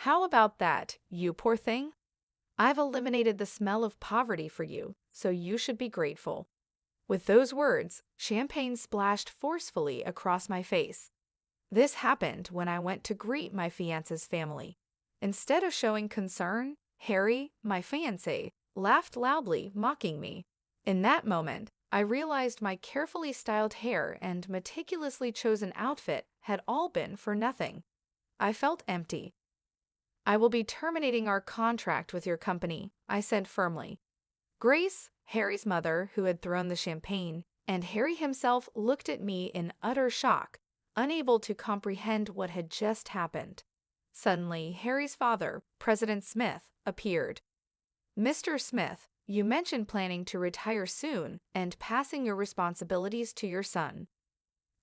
How about that, you poor thing? I've eliminated the smell of poverty for you, so you should be grateful." With those words, champagne splashed forcefully across my face. This happened when I went to greet my fiancé's family. Instead of showing concern, Harry, my fiancé, laughed loudly, mocking me. In that moment, I realized my carefully styled hair and meticulously chosen outfit had all been for nothing. I felt empty. "I will be terminating our contract with your company," I said firmly. Grace, Harry's mother, who had thrown the champagne, and Harry himself looked at me in utter shock, unable to comprehend what had just happened. Suddenly, Harry's father, President Smith, appeared. "Mr. Smith, you mentioned planning to retire soon and passing your responsibilities to your son.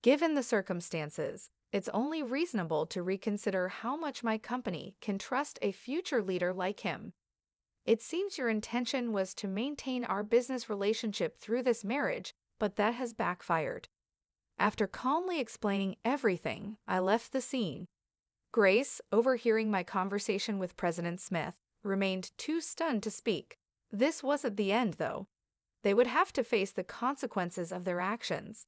Given the circumstances, it's only reasonable to reconsider how much my company can trust a future leader like him. It seems your intention was to maintain our business relationship through this marriage, but that has backfired." After calmly explaining everything, I left the scene. Grace, overhearing my conversation with President Smith, remained too stunned to speak. This wasn't the end, though. They would have to face the consequences of their actions.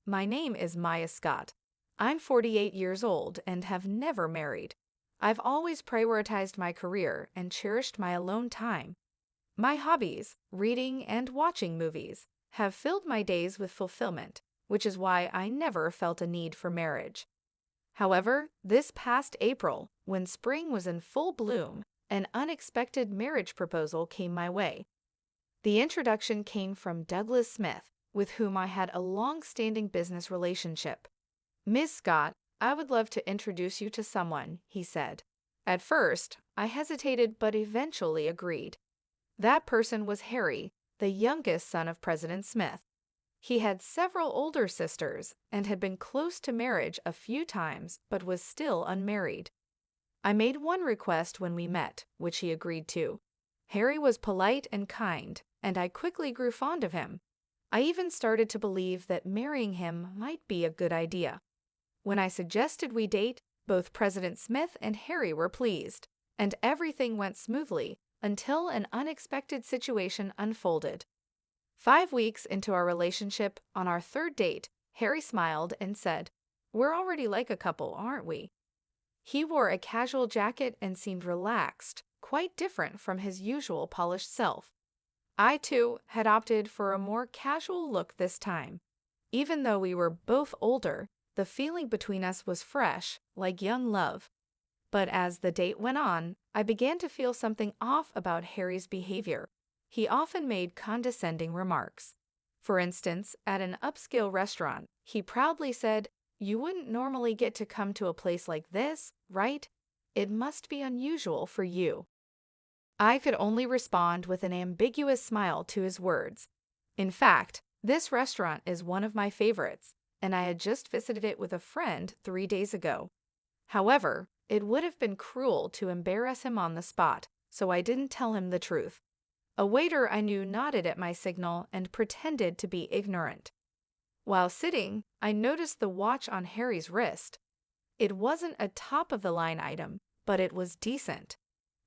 "My name is Maya Scott. I'm 48 years old and have never married. I've always prioritized my career and cherished my alone time. My hobbies, reading and watching movies, have filled my days with fulfillment, which is why I never felt a need for marriage. However, this past April, when spring was in full bloom, an unexpected marriage proposal came my way. The introduction came from Douglas Smith, with whom I had a long-standing business relationship. "Ms. Scott, I would love to introduce you to someone," he said. At first, I hesitated but eventually agreed. That person was Harry, the youngest son of President Smith. He had several older sisters and had been close to marriage a few times but was still unmarried. I made one request when we met, which he agreed to. Harry was polite and kind, and I quickly grew fond of him. I even started to believe that marrying him might be a good idea. When I suggested we date, both President Smith and Harry were pleased, and everything went smoothly until an unexpected situation unfolded. 5 weeks into our relationship, on our third date, Harry smiled and said, "We're already like a couple, aren't we?" He wore a casual jacket and seemed relaxed, quite different from his usual polished self. I, too, had opted for a more casual look this time. Even though we were both older, the feeling between us was fresh, like young love. But as the date went on, I began to feel something off about Harry's behavior. He often made condescending remarks. For instance, at an upscale restaurant, he proudly said, "You wouldn't normally get to come to a place like this, right? It must be unusual for you." I could only respond with an ambiguous smile to his words. In fact, this restaurant is one of my favorites, and I had just visited it with a friend 3 days ago. However, it would have been cruel to embarrass him on the spot, so I didn't tell him the truth. A waiter I knew nodded at my signal and pretended to be ignorant. While sitting, I noticed the watch on Harry's wrist. It wasn't a top-of-the-line item, but it was decent.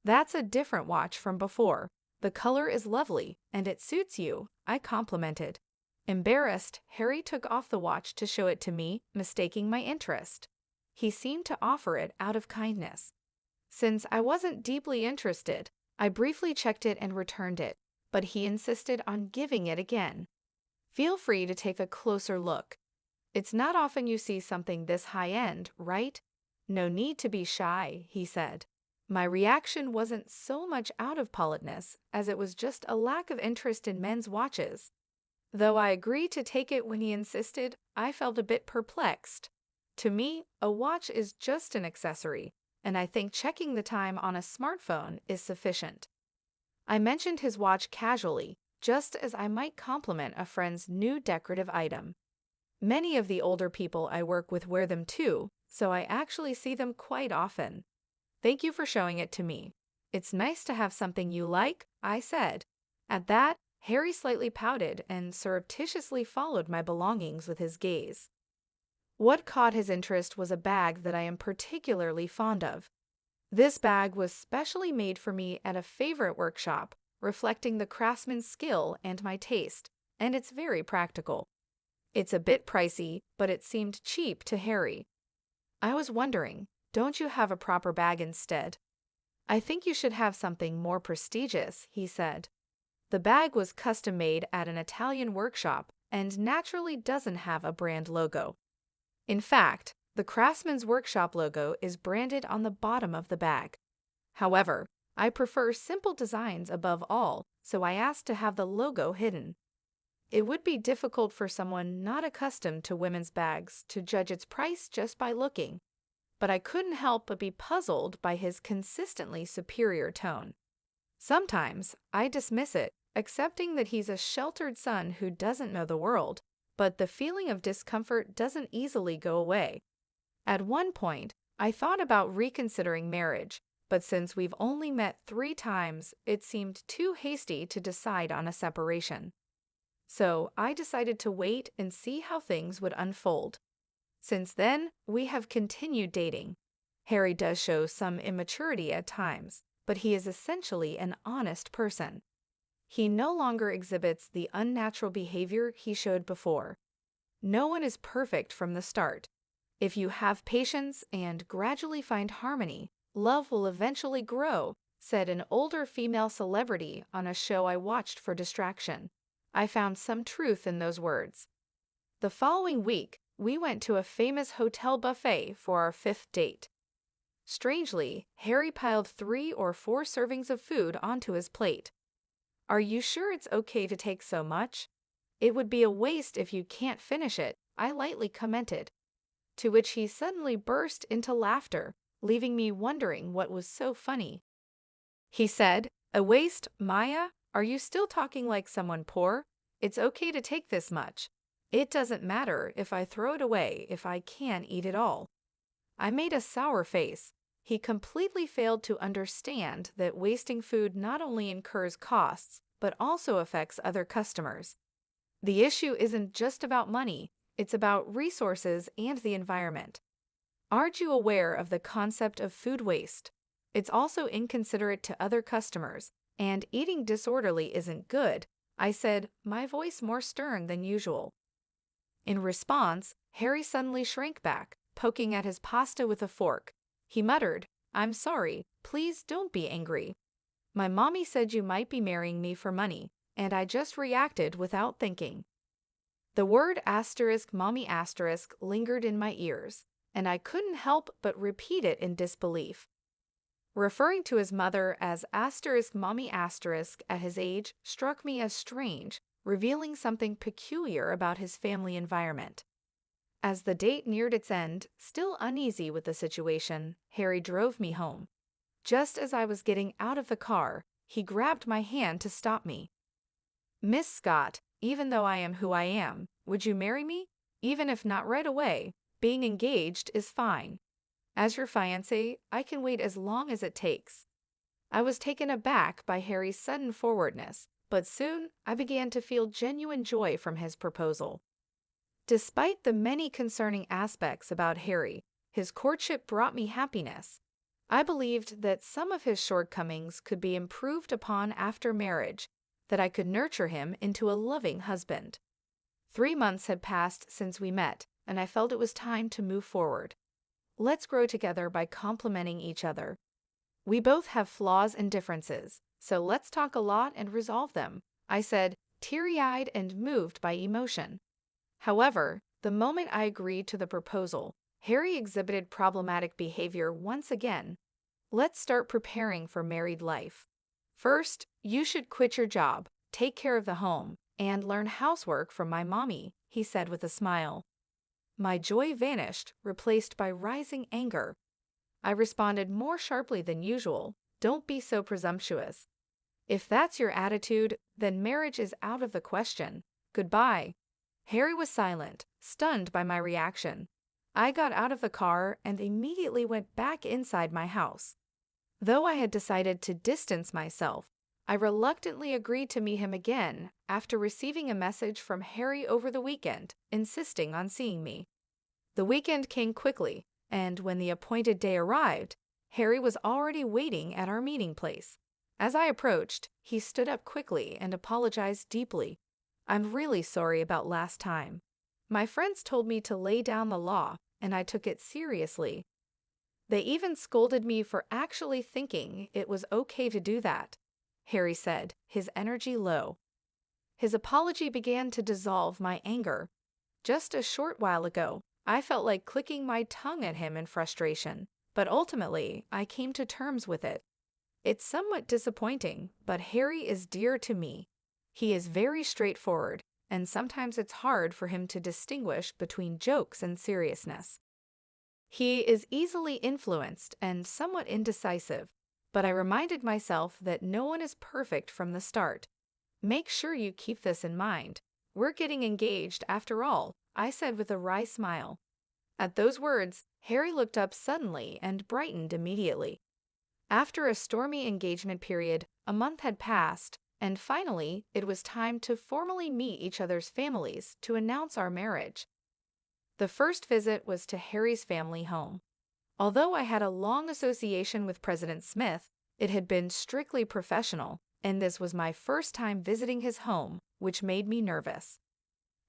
"That's a different watch from before. The color is lovely, and it suits you," I complimented. Embarrassed, Harry took off the watch to show it to me, mistaking my interest. He seemed to offer it out of kindness. Since I wasn't deeply interested, I briefly checked it and returned it, but he insisted on giving it again. "Feel free to take a closer look. It's not often you see something this high-end, right? No need to be shy," he said. My reaction wasn't so much out of politeness as it was just a lack of interest in men's watches. Though I agreed to take it when he insisted, I felt a bit perplexed. To me, a watch is just an accessory, and I think checking the time on a smartphone is sufficient. I mentioned his watch casually, just as I might compliment a friend's new decorative item. Many of the older people I work with wear them too, so I actually see them quite often. "Thank you for showing it to me. It's nice to have something you like," I said. At that, Harry slightly pouted and surreptitiously followed my belongings with his gaze. What caught his interest was a bag that I am particularly fond of. This bag was specially made for me at a favorite workshop, reflecting the craftsman's skill and my taste, and it's very practical. It's a bit pricey, but it seemed cheap to Harry. I was wondering, don't you have a proper bag instead? I think you should have something more prestigious, he said. The bag was custom made at an Italian workshop and naturally doesn't have a brand logo. In fact, the Craftsman's Workshop logo is branded on the bottom of the bag. However, I prefer simple designs above all, so I asked to have the logo hidden. It would be difficult for someone not accustomed to women's bags to judge its price just by looking, but I couldn't help but be puzzled by his consistently superior tone. Sometimes I dismiss it, accepting that he's a sheltered son who doesn't know the world, but the feeling of discomfort doesn't easily go away. At one point, I thought about reconsidering marriage, but since we've only met 3 times, it seemed too hasty to decide on a separation. So I decided to wait and see how things would unfold. Since then, we have continued dating. Harry does show some immaturity at times, but he is essentially an honest person. He no longer exhibits the unnatural behavior he showed before. No one is perfect from the start. If you have patience and gradually find harmony, love will eventually grow, said an older female celebrity on a show I watched for distraction. I found some truth in those words. The following week, we went to a famous hotel buffet for our 5th date. Strangely, Harry piled 3 or 4 servings of food onto his plate. Are you sure it's okay to take so much? It would be a waste if you can't finish it, I lightly commented. To which he suddenly burst into laughter, leaving me wondering what was so funny. He said, "A waste, Maya? Are you still talking like someone poor? It's okay to take this much. It doesn't matter if I throw it away if I can't eat it all." I made a sour face. He completely failed to understand that wasting food not only incurs costs, but also affects other customers. The issue isn't just about money, it's about resources and the environment. Aren't you aware of the concept of food waste? It's also inconsiderate to other customers, and eating disorderly isn't good, I said, my voice more stern than usual. In response, Harry suddenly shrank back, poking at his pasta with a fork. He muttered, "I'm sorry, please don't be angry. My mommy said you might be marrying me for money, and I just reacted without thinking." The word *mommy* lingered in my ears, and I couldn't help but repeat it in disbelief. Referring to his mother as *mommy* at his age struck me as strange, revealing something peculiar about his family environment. As the date neared its end, still uneasy with the situation, Harry drove me home. Just as I was getting out of the car, he grabbed my hand to stop me. "Miss Scott, even though I am who I am, would you marry me? Even if not right away, being engaged is fine. As your fiancé, I can wait as long as it takes." I was taken aback by Harry's sudden forwardness, but soon I began to feel genuine joy from his proposal. Despite the many concerning aspects about Harry, his courtship brought me happiness. I believed that some of his shortcomings could be improved upon after marriage, that I could nurture him into a loving husband. 3 months had passed since we met, and I felt it was time to move forward. Let's grow together by complementing each other. We both have flaws and differences, so let's talk a lot and resolve them, I said, teary-eyed and moved by emotion. However, the moment I agreed to the proposal, Harry exhibited problematic behavior once again. "Let's start preparing for married life. First, you should quit your job, take care of the home, and learn housework from my mommy," he said with a smile. My joy vanished, replaced by rising anger. I responded more sharply than usual, "Don't be so presumptuous. If that's your attitude, then marriage is out of the question. Goodbye." Harry was silent, stunned by my reaction. I got out of the car and immediately went back inside my house. Though I had decided to distance myself, I reluctantly agreed to meet him again after receiving a message from Harry over the weekend, insisting on seeing me. The weekend came quickly, and when the appointed day arrived, Harry was already waiting at our meeting place. As I approached, he stood up quickly and apologized deeply. "I'm really sorry about last time. My friends told me to lay down the law, and I took it seriously. They even scolded me for actually thinking it was okay to do that," Harry said, his energy low. His apology began to dissolve my anger. Just a short while ago, I felt like clicking my tongue at him in frustration, but ultimately, I came to terms with it. It's somewhat disappointing, but Harry is dear to me. He is very straightforward, and sometimes it's hard for him to distinguish between jokes and seriousness. He is easily influenced and somewhat indecisive, but I reminded myself that no one is perfect from the start. "Make sure you keep this in mind. We're getting engaged after all," I said with a wry smile. At those words, Harry looked up suddenly and brightened immediately. After a stormy engagement period, a month had passed, and finally, it was time to formally meet each other's families to announce our marriage. The first visit was to Harry's family home. Although I had a long association with President Smith, it had been strictly professional, and this was my first time visiting his home, which made me nervous.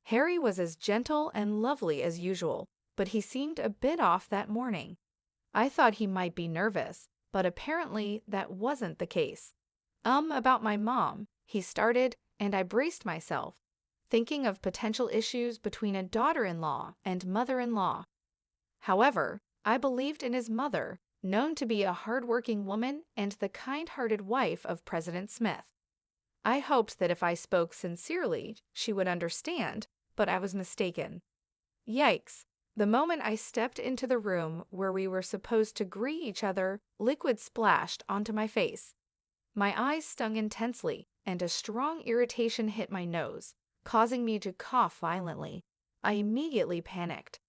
Harry was as gentle and lovely as usual, but he seemed a bit off that morning. I thought he might be nervous, but apparently that wasn't the case. About my mom," he started, and I braced myself, thinking of potential issues between a daughter-in-law and mother-in-law. However, I believed in his mother, known to be a hard-working woman and the kind-hearted wife of President Smith. I hoped that if I spoke sincerely, she would understand, but I was mistaken. Yikes! The moment I stepped into the room where we were supposed to greet each other, liquid splashed onto my face. My eyes stung intensely, and a strong irritation hit my nose, causing me to cough violently. I immediately panicked.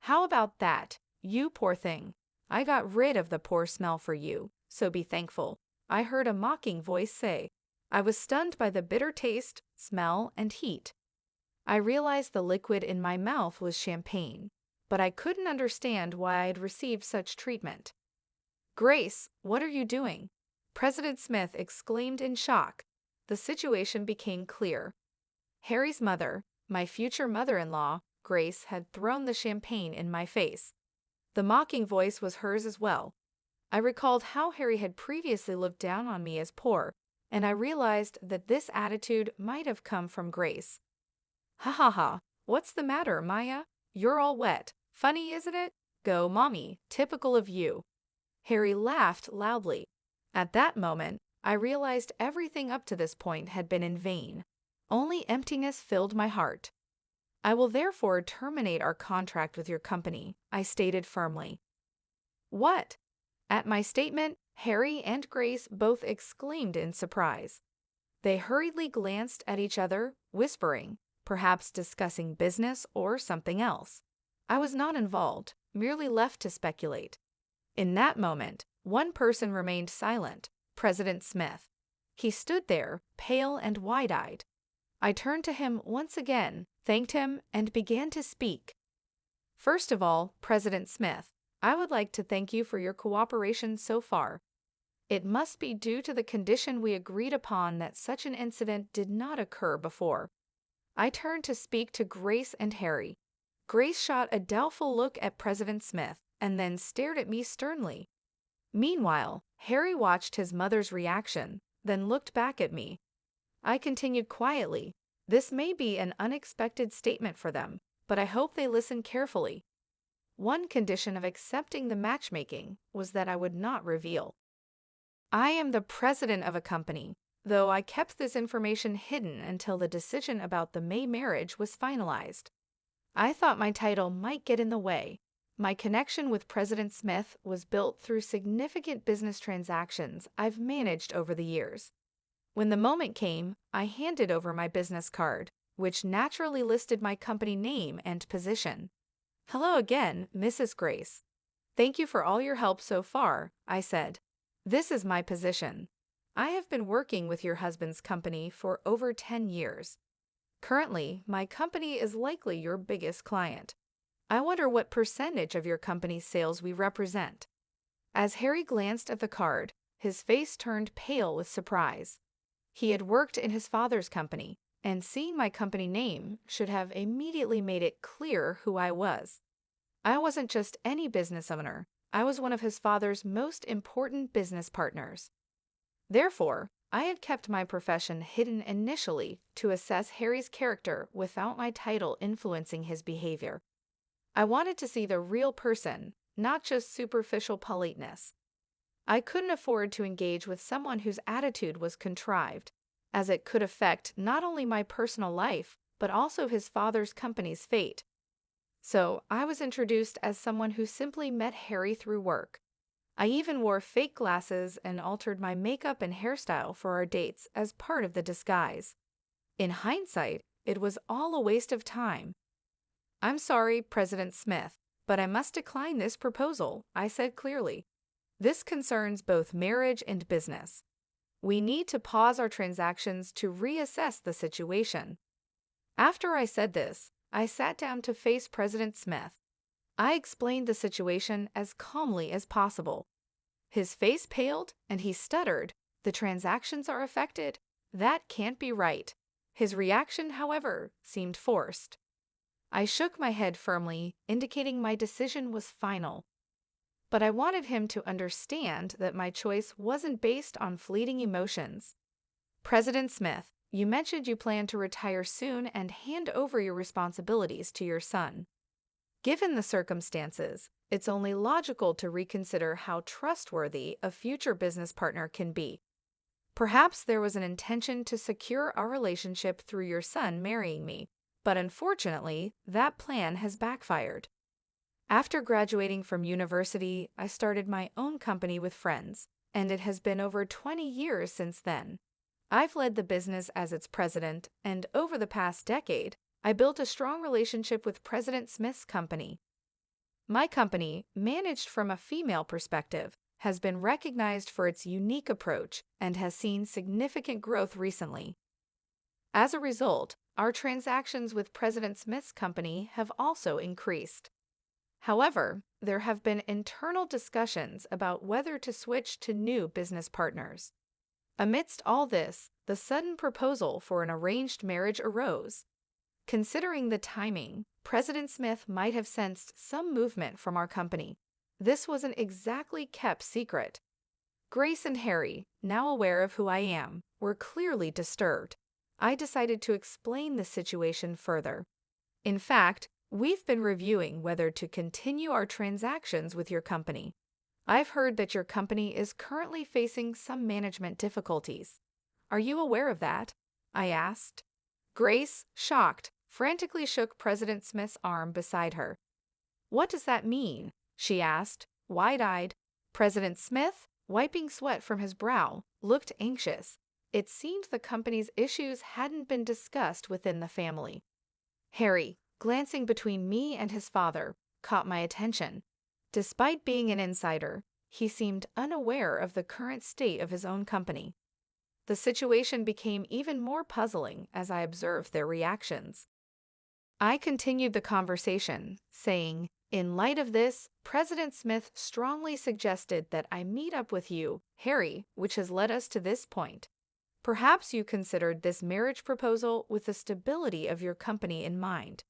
"How about that, you poor thing? I got rid of the poor smell for you, so be thankful," I heard a mocking voice say. I was stunned by the bitter taste, smell, and heat. I realized the liquid in my mouth was champagne, but I couldn't understand why I'd received such treatment. "Grace, what are you doing?" President Smith exclaimed in shock. The situation became clear. Harry's mother, my future mother-in-law, Grace, had thrown the champagne in my face. The mocking voice was hers as well. I recalled how Harry had previously looked down on me as poor, and I realized that this attitude might have come from Grace. "Ha ha ha, what's the matter, Maya? You're all wet. Funny, isn't it? Go, mommy, typical of you." Harry laughed loudly. At that moment, I realized everything up to this point had been in vain. Only emptiness filled my heart. "I will therefore terminate our contract with your company," I stated firmly. "What?" At my statement, Harry and Grace both exclaimed in surprise. They hurriedly glanced at each other, whispering, perhaps discussing business or something else. I was not involved, merely left to speculate. In that moment, one person remained silent, President Smith. He stood there, pale and wide-eyed. I turned to him once again, thanked him, and began to speak. "First of all, President Smith, I would like to thank you for your cooperation so far. It must be due to the condition we agreed upon that such an incident did not occur before." I turned to speak to Grace and Harry. Grace shot a doubtful look at President Smith and then stared at me sternly. Meanwhile, Harry watched his mother's reaction, then looked back at me. I continued quietly. "This may be an unexpected statement for them, but I hope they listen carefully. One condition of accepting the matchmaking was that I would not reveal. I am the president of a company, though I kept this information hidden until the decision about the May marriage was finalized. I thought my title might get in the way. My connection with President Smith was built through significant business transactions I've managed over the years. When the moment came, I handed over my business card, which naturally listed my company name and position. "Hello again, Mrs. Grace. Thank you for all your help so far," I said. "This is my position. I have been working with your husband's company for over 10 years. Currently, my company is likely your biggest client. I wonder what percentage of your company's sales we represent." As Harry glanced at the card, his face turned pale with surprise. He had worked in his father's company, and seeing my company name should have immediately made it clear who I was. I wasn't just any business owner, I was one of his father's most important business partners. Therefore, I had kept my profession hidden initially to assess Harry's character without my title influencing his behavior. I wanted to see the real person, not just superficial politeness. I couldn't afford to engage with someone whose attitude was contrived, as it could affect not only my personal life, but also his father's company's fate. So I was introduced as someone who simply met Harry through work. I even wore fake glasses and altered my makeup and hairstyle for our dates as part of the disguise. In hindsight, it was all a waste of time. "I'm sorry, President Smith, but I must decline this proposal," I said clearly. "This concerns both marriage and business. We need to pause our transactions to reassess the situation." After I said this, I sat down to face President Smith. I explained the situation as calmly as possible. His face paled and he stuttered, "The transactions are affected? That can't be right." His reaction, however, seemed forced. I shook my head firmly, indicating my decision was final. But I wanted him to understand that my choice wasn't based on fleeting emotions. "President Smith, you mentioned you plan to retire soon and hand over your responsibilities to your son. Given the circumstances, it's only logical to reconsider how trustworthy a future business partner can be. Perhaps there was an intention to secure our relationship through your son marrying me, but unfortunately, that plan has backfired. After graduating from university, I started my own company with friends, and it has been over 20 years since then. I've led the business as its president, and over the past decade, I built a strong relationship with President Smith's company. My company, managed from a female perspective, has been recognized for its unique approach and has seen significant growth recently. As a result, our transactions with President Smith's company have also increased. However, there have been internal discussions about whether to switch to new business partners. Amidst all this, the sudden proposal for an arranged marriage arose. Considering the timing, President Smith might have sensed some movement from our company. This wasn't exactly kept secret. Grace and Harry, now aware of who I am, were clearly disturbed. I decided to explain the situation further. "In fact, we've been reviewing whether to continue our transactions with your company. I've heard that your company is currently facing some management difficulties. Are you aware of that?" I asked. Grace, shocked, frantically shook President Smith's arm beside her. "What does that mean?" she asked, wide-eyed. President Smith, wiping sweat from his brow, looked anxious. It seemed the company's issues hadn't been discussed within the family. Harry, glancing between me and his father, caught my attention. Despite being an insider, he seemed unaware of the current state of his own company. The situation became even more puzzling as I observed their reactions. I continued the conversation, saying, "In light of this, President Smith strongly suggested that I meet up with you, Harry, which has led us to this point. Perhaps you considered this marriage proposal with the stability of your company in mind.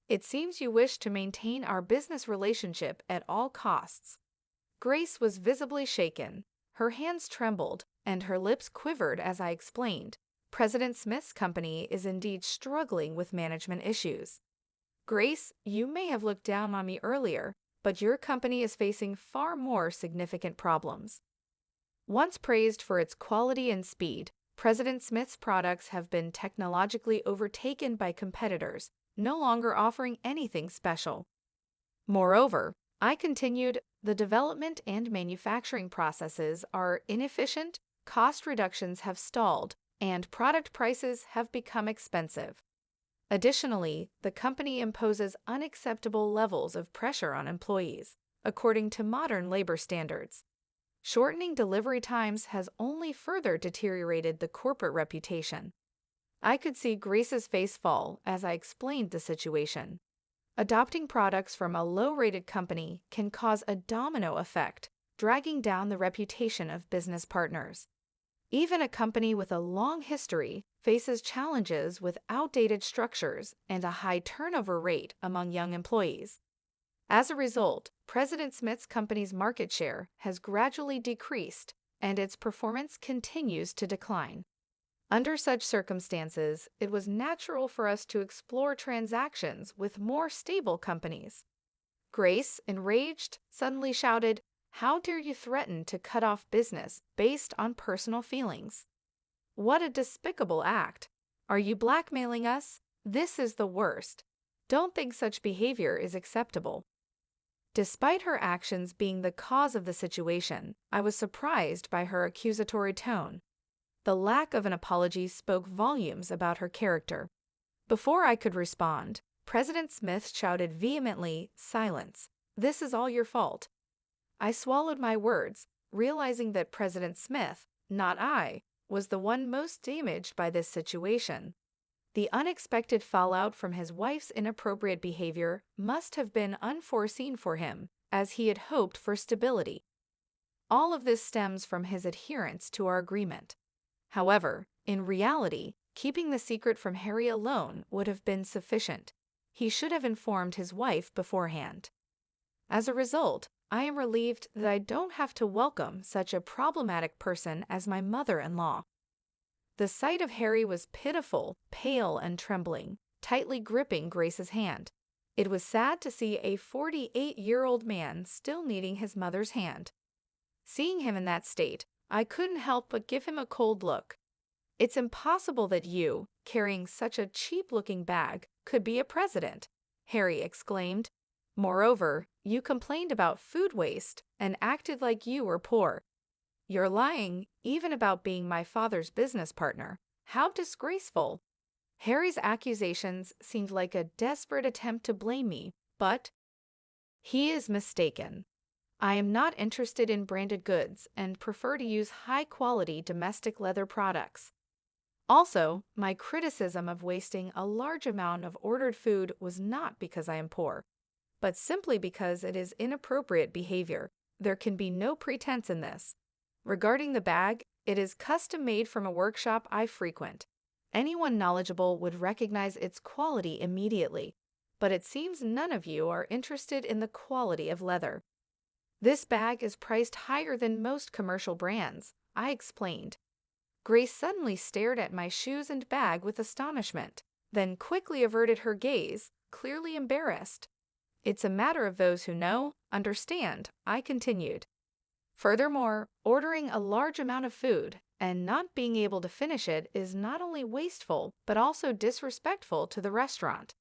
It seems you wish to maintain our business relationship at all costs." Grace was visibly shaken. Her hands trembled, and her lips quivered as I explained. President Smith's company is indeed struggling with management issues. "Grace, you may have looked down on me earlier, but your company is facing far more significant problems. Once praised for its quality and speed, President Smith's products have been technologically overtaken by competitors, no longer offering anything special. Moreover," I continued, "the development and manufacturing processes are inefficient, cost reductions have stalled, and product prices have become expensive. Additionally, the company imposes unacceptable levels of pressure on employees, according to modern labor standards. Shortening delivery times has only further deteriorated the corporate reputation." I could see Grace's face fall as I explained the situation. Adopting products from a low-rated company can cause a domino effect, dragging down the reputation of business partners. Even a company with a long history faces challenges with outdated structures and a high turnover rate among young employees. As a result, President Smith's company's market share has gradually decreased and its performance continues to decline. Under such circumstances, it was natural for us to explore transactions with more stable companies. Grace, enraged, suddenly shouted, "How dare you threaten to cut off business based on personal feelings? What a despicable act! Are you blackmailing us? This is the worst. Don't think such behavior is acceptable." Despite her actions being the cause of the situation, I was surprised by her accusatory tone. The lack of an apology spoke volumes about her character. Before I could respond, President Smith shouted vehemently, "Silence! This is all your fault." I swallowed my words, realizing that President Smith, not I, was the one most damaged by this situation. The unexpected fallout from his wife's inappropriate behavior must have been unforeseen for him, as he had hoped for stability. All of this stems from his adherence to our agreement. However, in reality, keeping the secret from Harry alone would have been sufficient. He should have informed his wife beforehand. As a result, I am relieved that I don't have to welcome such a problematic person as my mother-in-law. The sight of Harry was pitiful, pale and trembling, tightly gripping Grace's hand. It was sad to see a 48-year-old man still needing his mother's hand. Seeing him in that state, I couldn't help but give him a cold look. "It's impossible that you, carrying such a cheap-looking bag, could be a president," Harry exclaimed. "Moreover, you complained about food waste and acted like you were poor. You're lying even about being my father's business partner. How disgraceful!" Harry's accusations seemed like a desperate attempt to blame me, but he is mistaken. I am not interested in branded goods and prefer to use high-quality domestic leather products. Also, my criticism of wasting a large amount of ordered food was not because I am poor, but simply because it is inappropriate behavior. There can be no pretense in this. Regarding the bag, it is custom-made from a workshop I frequent. Anyone knowledgeable would recognize its quality immediately, but it seems none of you are interested in the quality of leather. "This bag is priced higher than most commercial brands," I explained. Grace suddenly stared at my shoes and bag with astonishment, then quickly averted her gaze, clearly embarrassed. "It's a matter of those who know, understand," I continued. "Furthermore, ordering a large amount of food and not being able to finish it is not only wasteful but also disrespectful to the restaurant.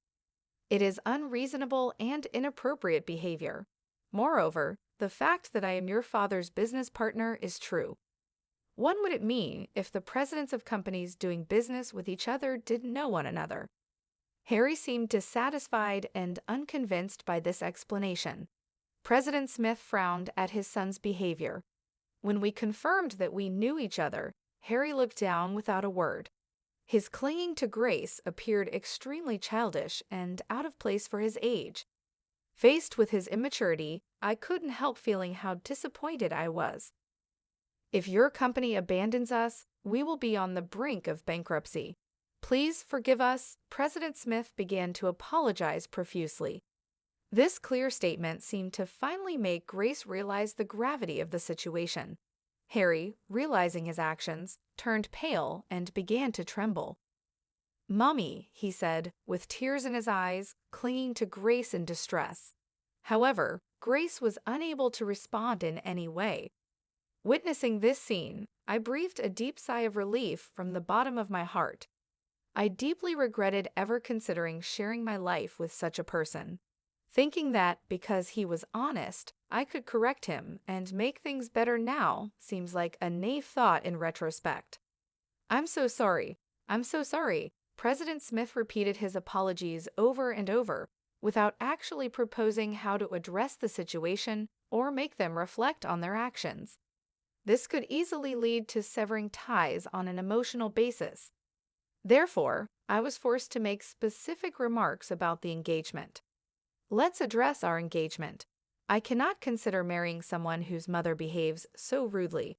It is unreasonable and inappropriate behavior. Moreover, the fact that I am your father's business partner is true. What would it mean if the presidents of companies doing business with each other didn't know one another?" Harry seemed dissatisfied and unconvinced by this explanation. President Smith frowned at his son's behavior. When we confirmed that we knew each other, Harry looked down without a word. His clinging to Grace appeared extremely childish and out of place for his age. Faced with his immaturity, I couldn't help feeling how disappointed I was. "If your company abandons us, we will be on the brink of bankruptcy. Please forgive us." President Smith began to apologize profusely. This clear statement seemed to finally make Grace realize the gravity of the situation. Harry, realizing his actions, turned pale and began to tremble. "Mommy," he said, with tears in his eyes, clinging to Grace in distress. However, Grace was unable to respond in any way. Witnessing this scene, I breathed a deep sigh of relief from the bottom of my heart. I deeply regretted ever considering sharing my life with such a person. Thinking that, because he was honest, I could correct him and make things better now seems like a naive thought in retrospect. "I'm so sorry. I'm so sorry." President Smith repeated his apologies over and over, without actually proposing how to address the situation or make them reflect on their actions. This could easily lead to severing ties on an emotional basis. Therefore, I was forced to make specific remarks about the engagement. "Let's address our engagement. I cannot consider marrying someone whose mother behaves so rudely.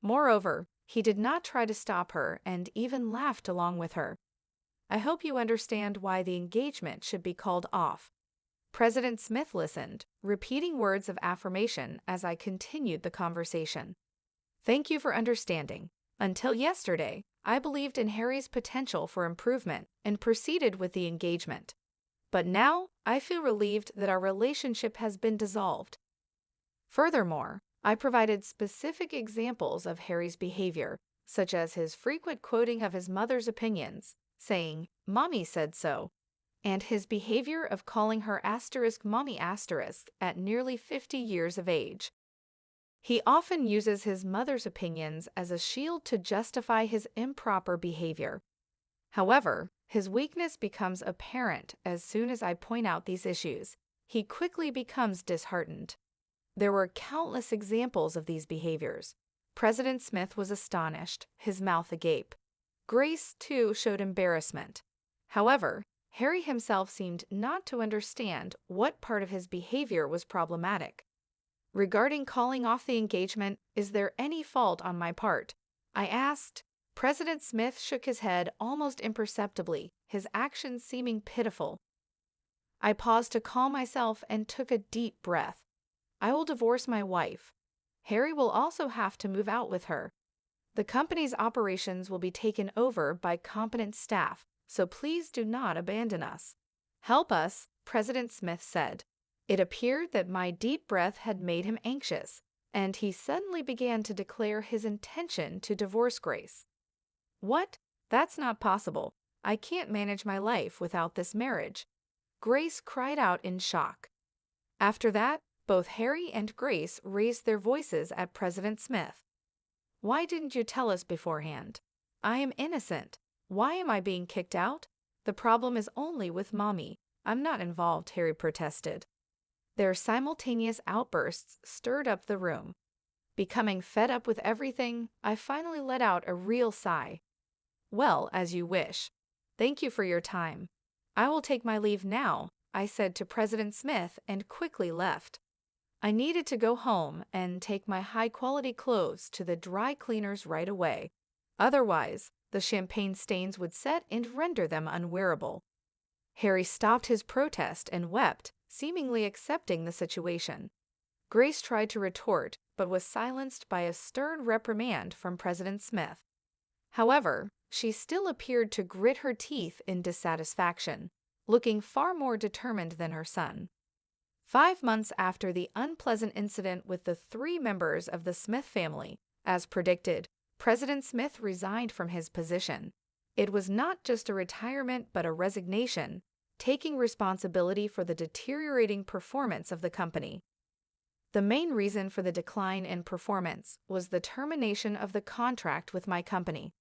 Moreover, he did not try to stop her and even laughed along with her. I hope you understand why the engagement should be called off. President Smith listened, repeating words of affirmation as I continued the conversation. Thank you for understanding. Until yesterday, I believed in Harry's potential for improvement and proceeded with the engagement. But now, I feel relieved that our relationship has been dissolved. Furthermore, I provided specific examples of Harry's behavior, such as his frequent quoting of his mother's opinions, saying, "Mommy said so," and his behavior of calling her *mommy* at nearly 50 years of age. He often uses his mother's opinions as a shield to justify his improper behavior. However, his weakness becomes apparent as soon as I point out these issues. He quickly becomes disheartened. There were countless examples of these behaviors. President Smith was astonished, his mouth agape. Grace, too, showed embarrassment. However, Harry himself seemed not to understand what part of his behavior was problematic. Regarding calling off the engagement, is there any fault on my part? I asked. President Smith shook his head almost imperceptibly, his actions seeming pitiful. I paused to calm myself and took a deep breath. I will divorce my wife. Harry will also have to move out with her. The company's operations will be taken over by competent staff, so please do not abandon us. Help us, President Smith said. It appeared that my deep breath had made him anxious, and he suddenly began to declare his intention to divorce Grace. What? That's not possible. I can't manage my life without this marriage. Grace cried out in shock. After that, both Harry and Grace raised their voices at President Smith. Why didn't you tell us beforehand? I am innocent. Why am I being kicked out? The problem is only with Mommy. I'm not involved, Harry protested. Their simultaneous outbursts stirred up the room. Becoming fed up with everything, I finally let out a real sigh. Well, as you wish. Thank you for your time. I will take my leave now, I said to President Smith and quickly left. I needed to go home and take my high-quality clothes to the dry cleaners right away. Otherwise, the champagne stains would set and render them unwearable. Harry stopped his protest and wept, seemingly accepting the situation. Grace tried to retort, but was silenced by a stern reprimand from President Smith. However, she still appeared to grit her teeth in dissatisfaction, looking far more determined than her son. 5 months after the unpleasant incident with the 3 members of the Smith family, as predicted, President Smith resigned from his position. It was not just a retirement but a resignation, taking responsibility for the deteriorating performance of the company. The main reason for the decline in performance was the termination of the contract with my company.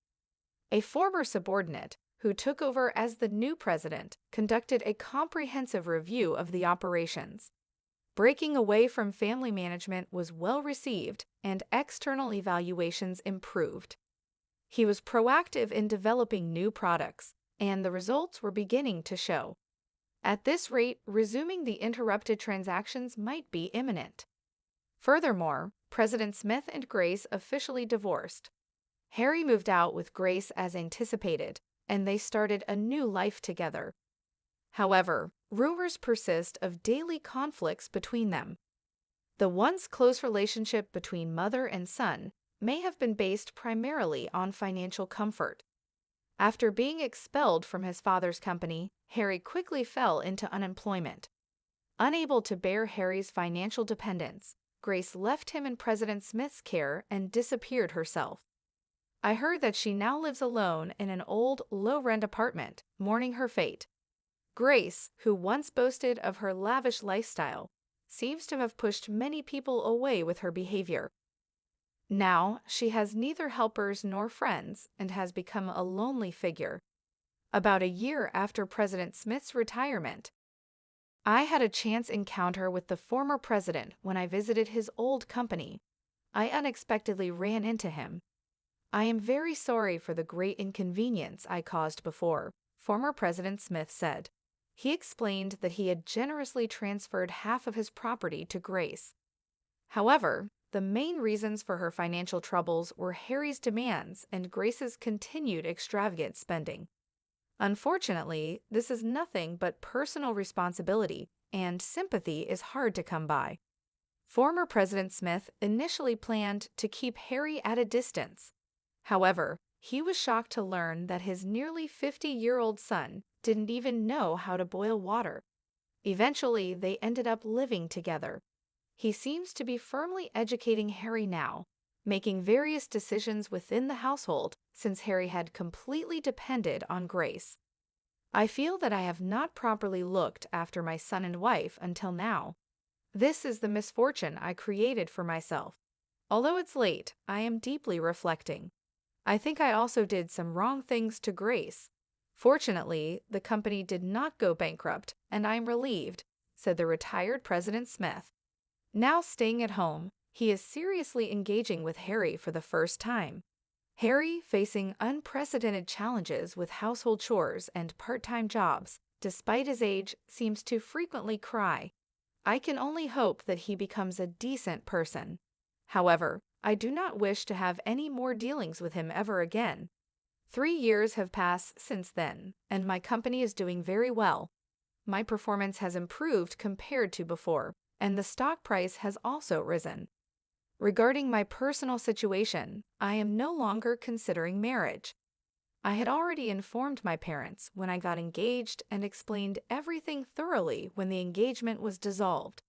A former subordinate, who took over as the new president, conducted a comprehensive review of the operations. Breaking away from family management was well received and external evaluations improved. He was proactive in developing new products, and the results were beginning to show. At this rate, resuming the interrupted transactions might be imminent. Furthermore, President Smith and Grace officially divorced. Harry moved out with Grace as anticipated, and they started a new life together. However, rumors persist of daily conflicts between them. The once close relationship between mother and son may have been based primarily on financial comfort. After being expelled from his father's company, Harry quickly fell into unemployment. Unable to bear Harry's financial dependence, Grace left him in President Smith's care and disappeared herself. I heard that she now lives alone in an old, low-rent apartment, mourning her fate. Grace, who once boasted of her lavish lifestyle, seems to have pushed many people away with her behavior. Now, she has neither helpers nor friends and has become a lonely figure. About a year after President Smith's retirement, I had a chance encounter with the former president when I visited his old company. I unexpectedly ran into him. I am very sorry for the great inconvenience I caused before, former President Smith said. He explained that he had generously transferred half of his property to Grace. However, the main reasons for her financial troubles were Harry's demands and Grace's continued extravagant spending. Unfortunately, this is nothing but personal responsibility, and sympathy is hard to come by. Former President Smith initially planned to keep Harry at a distance. However, he was shocked to learn that his nearly 50-year-old son didn't even know how to boil water. Eventually, they ended up living together. He seems to be firmly educating Harry now, making various decisions within the household since Harry had completely depended on Grace. I feel that I have not properly looked after my son and wife until now. This is the misfortune I created for myself. Although it's late, I am deeply reflecting. I think I also did some wrong things to Grace. Fortunately, the company did not go bankrupt, and I am relieved, said the retired President Smith. Now staying at home, he is seriously engaging with Harry for the first time. Harry, facing unprecedented challenges with household chores and part-time jobs, despite his age, seems to frequently cry. I can only hope that he becomes a decent person. However, I do not wish to have any more dealings with him ever again. 3 years have passed since then, and my company is doing very well. My performance has improved compared to before, and the stock price has also risen. Regarding my personal situation, I am no longer considering marriage. I had already informed my parents when I got engaged and explained everything thoroughly when the engagement was dissolved.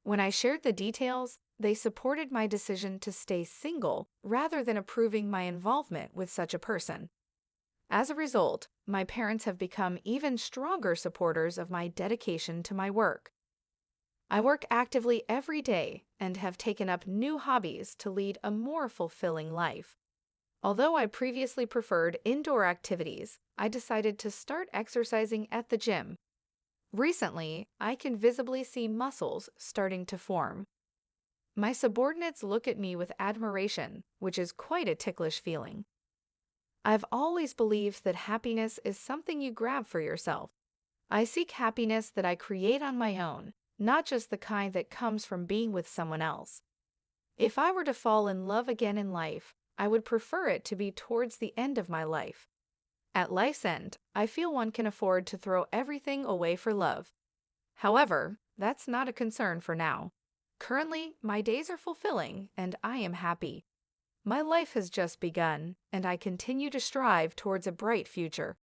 When I shared the details, they supported my decision to stay single rather than approving my involvement with such a person. As a result, my parents have become even stronger supporters of my dedication to my work. I work actively every day and have taken up new hobbies to lead a more fulfilling life. Although I previously preferred indoor activities, I decided to start exercising at the gym. Recently, I can visibly see muscles starting to form. My subordinates look at me with admiration, which is quite a ticklish feeling. I've always believed that happiness is something you grab for yourself. I seek happiness that I create on my own, not just the kind that comes from being with someone else. If I were to fall in love again in life, I would prefer it to be towards the end of my life. At life's end, I feel one can afford to throw everything away for love. However, that's not a concern for now. Currently, my days are fulfilling and I am happy. My life has just begun, and I continue to strive towards a bright future.